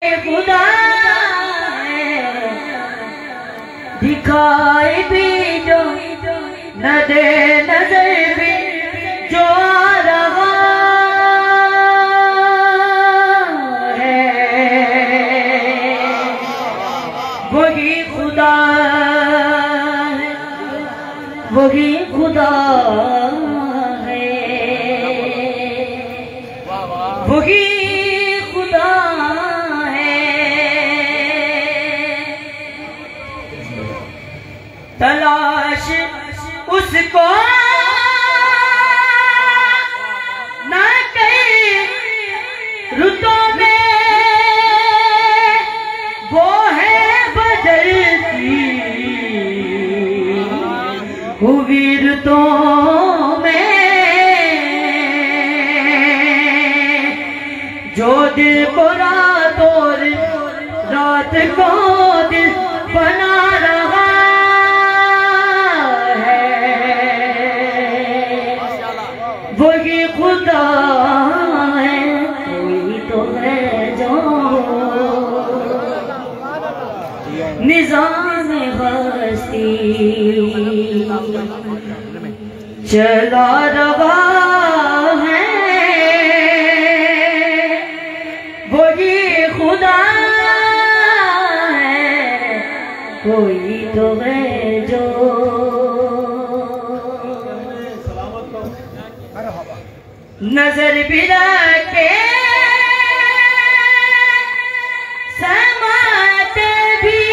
खुदा दिखाई भी जो न दे नजर भी जो आ रहा है वही खुदा है, वही खुदा है, वही खुदा है। तलाश उसको न कई रुतों में, वो है बदलती हुई रुतों में, जो दिल को रात और रात को दिल बना रहा वही खुदा है, कोई तो है जो निज़ाम हस्ती चला रहा है, वही खुदा है, कोई तो है जो नजर भी रखे समाते भी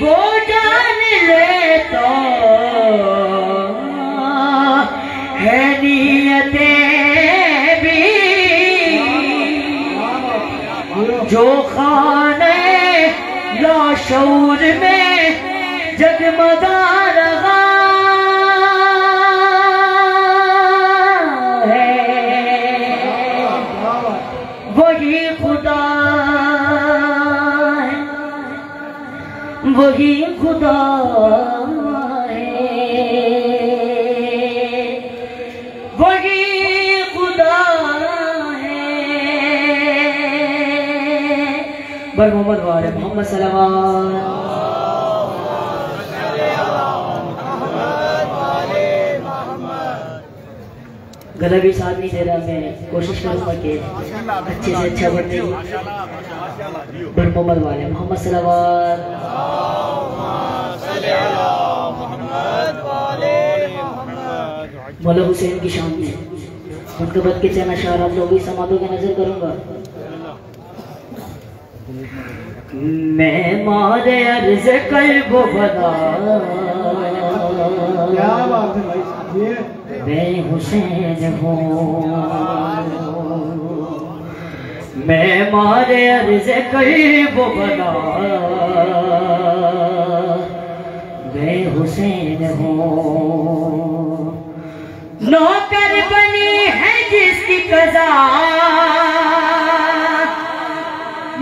वो जान ले तो है नियतें भी, जो खाने लाशऊर में जगमगा रहा वही खुदा है, वही खुदा है, वही खुदा है। बर मोहम्मद वाले मोहम्मद सल्लल्लाहु गला भी साथ नहीं दे रहा। मैं कोशिश करूंगा कि अच्छे से अच्छा बने। बर मोहम्मद वाले मोहम्मद सल्लल्लाहु मौला हुसैन की शान में उनके बद के चैन अशार आप लोग भी समातों के नजर करूंगा। मैं मारे अर्ज कल्ब बदा, क्या बात है भाई, मैं हुसैन हूँ, मैं मारे अर्ज कल्ब बदा, मैं हुसैन हूँ। नौकर बनी है जिसकी कज़ा,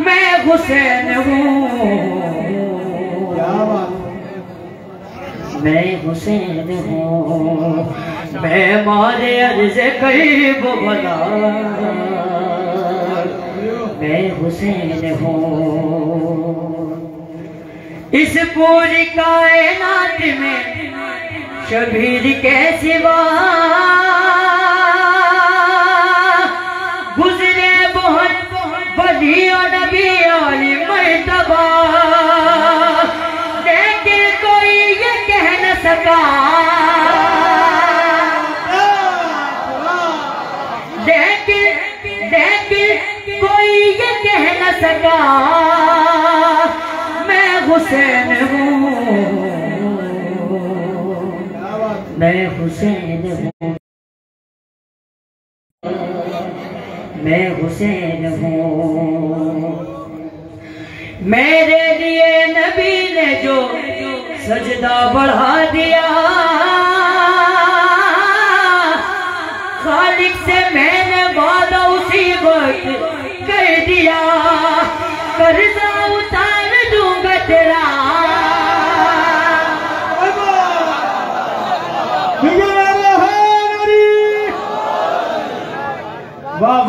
मैं हुसैन हूँ, मैं हुसैन हूँ। मैं मारे अर्ज कल्ब बदा, मैं हुसैन हूँ। इस पूरी कायनात में शबीर के सिवा गुजरे बहुत वली और नबी वाली मर्तबा, लेकिन कोई ये कह न सका, लेकिन कोई ये कह न सका मैं हुसैन हूँ, मैं हुसैन हूँ, मैं हुसैन हूँ। मेरे लिए नबी ने जो सजदा बढ़ा दिया, खालिक से मैंने वादा उसी वक्त कर दिया, कर्जा उतार दूंगा तेरा, वाह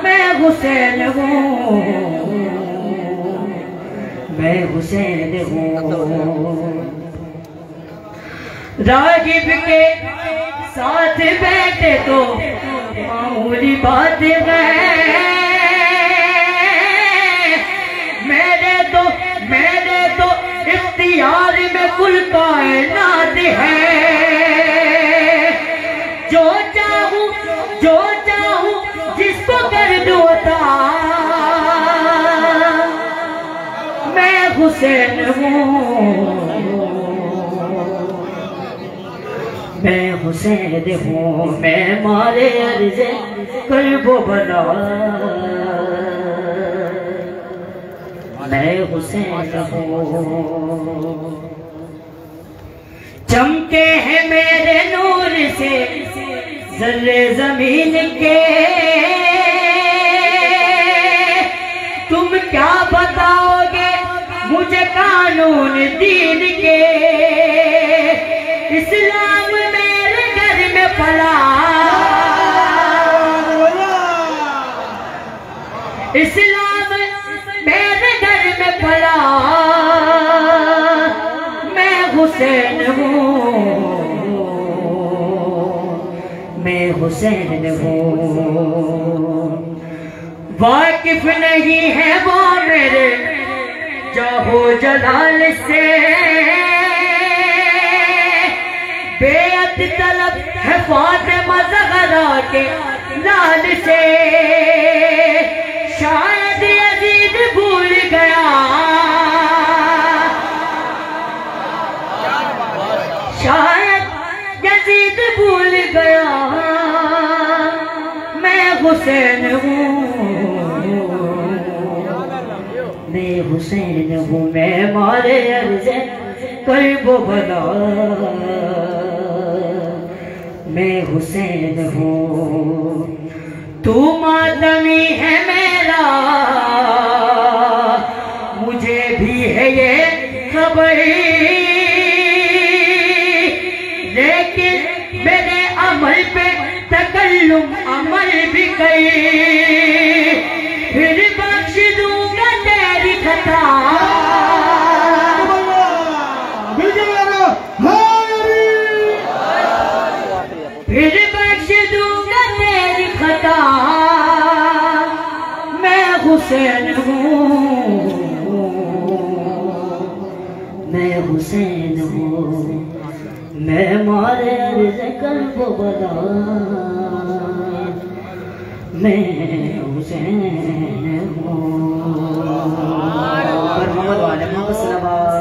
मैं हुसैन हूँ, मैं हुसैन हूँ। रागिब के साथ बैठे तो मामूली बात है, मेरे तो इख्तियार में कुल कायनात है। जो चाहूं जिसको कर दूं अता, मैं हुसैन हूँ, मैं हुसैन हूँ। मैं मारे अर्ज़े कल्बो बना, मैं हुसैन हूँ। चमके हैं मेरे नूर से ज़र्रे ज़मीन के, तुम क्या बताओगे मुझे कानून दीन के। इस्लाम मेरे घर में पला, इस्लाम मेरे घर में पला, मैं हुसैन हूँ, मैं हुसैन हूँ। वाकिफ नहीं है वो मेरे जाहो जलाल से, बेअत तलब है फातिमा ज़हरा के लाल से। शायद यजीद भूल गया, शायद यजीद भूल गया, मैं हुसैन हूँ, मैं हुसैन हूँ। मैं मारे अर्ज़े कल्बो बना, मैं हुसैन हूँ। तू मातमी है मेरा, मुझे भी है ये खबर, लेकिन मेरे अमल पे तकल्लुम अमल भी कई, फिर बख्श दूंगा तेरी खता। फिर बख्श दूंगा तेरी खता, मैं हुसैन हूँ, मैं हुसैन हूँ। मैं मारे अर्ज़े कल्बो बना, मैं हुसैन हूँ। मोहम्मद वाले मोहम्मद सल्लल्लाहु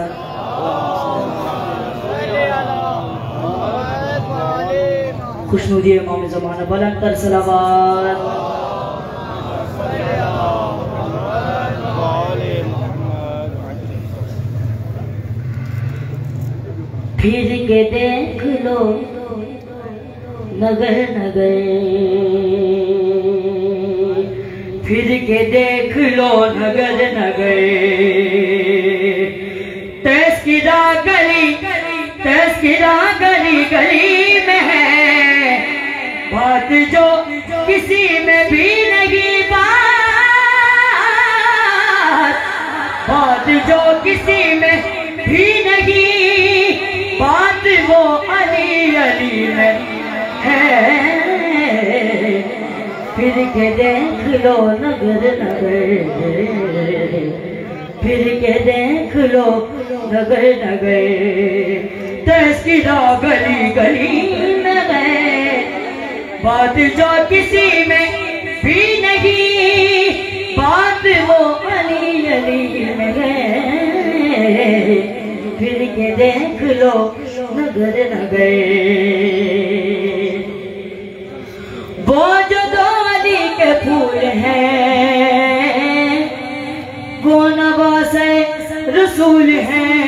खुशनुदी इमाम ज़माना बुलंद कर सलावत। फिर के देख लो नगर नगर, फिर के देख लो नगर नगर। तस्किरा गली गली में है बात जो किसी में भी नहीं, बात जो किसी में भी नहीं, बात वो अली अली में है। फिर के देख लो नगर नगर, फिर के देख लो नगर नगर। तस्किरा गली गली में है बात जो किसी में भी नहीं, बात वो अली अली में है। फिर के देख लो नगर नगर। वो जो दो अली के फूल हैं, वो नवासे रसूल हैं।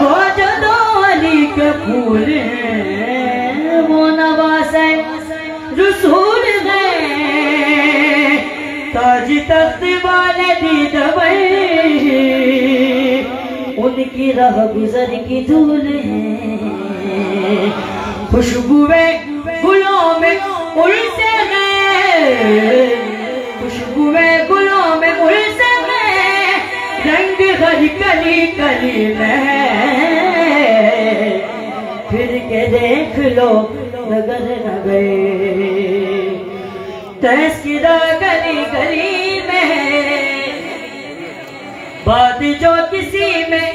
वो जो दो अली के फूल हैं, वो नवासे रसूल हैं। ताज तख्त वाले दीद उनकी राह गुजर की धूल है। खुशबुए गुलों में उड़ते गए, खुशबुए गुलों में उड़ते गए, रंग हर कली कली में। फिर के देख लो नगर नगर, तस्किरा गली गली में। बात जो किसी में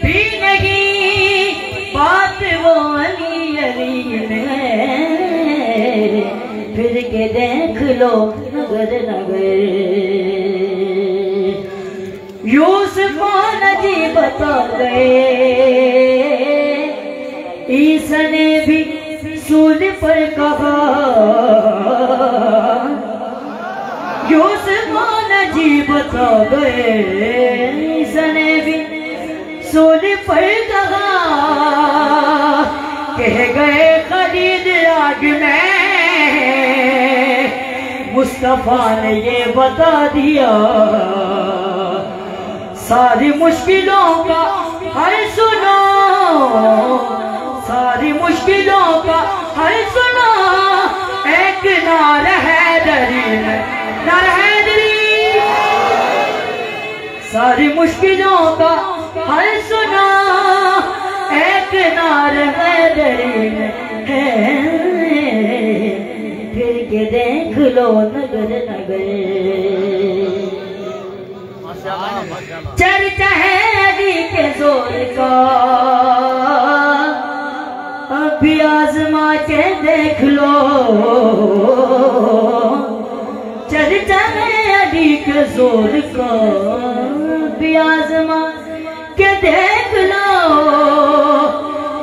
भी नहीं, बात वो अली अली में। फिर के देख लो नगर नगर। यूसुफ नजी बता गए, ईसा ने भी सूल पर कहा। यूसुफ नजी बता गए, ईसा ने भी सूल पर कहा। कह गए खलीद आग में, मुस्तफा ने ये बता दिया। सारी मुश्किलों का हल सुनो, सारी मुश्किलों का हल सुनो, एक नार हैदरी में, नार हैदरी। सारी मुश्किलों का हल सुनो, एक नार हैदरी में है। फिर के देख लो नगर नगर। चर्चा है अली के जोर का, अभी आजमा के देख लो। चर्चा है अली के जोर का, अभी आजमा के देख लो।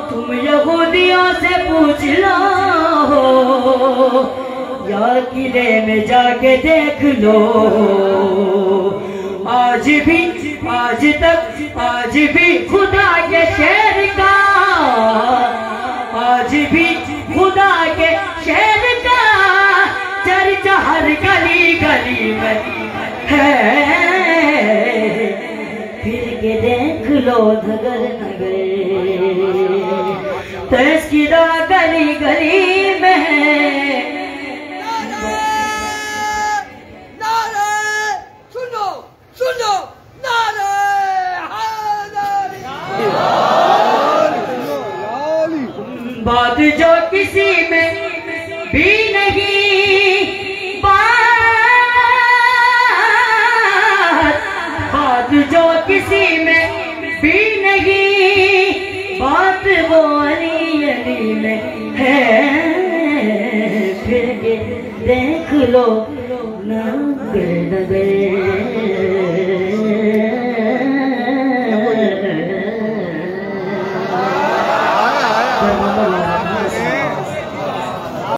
तुम यहूदियों से पूछ लो, या किले में जाके देख लो। आज भी खुदा के शेर का, आज भी खुदा के शेर का चर्चा हर गली गली में है। फिर के देख लो नगर नगर, तस्किरा गली गली में है। बात जो किसी में भी नहीं, बात जो किसी में भी नहीं, बात वो अली अली में है। फिर के देख लो नगर नगर।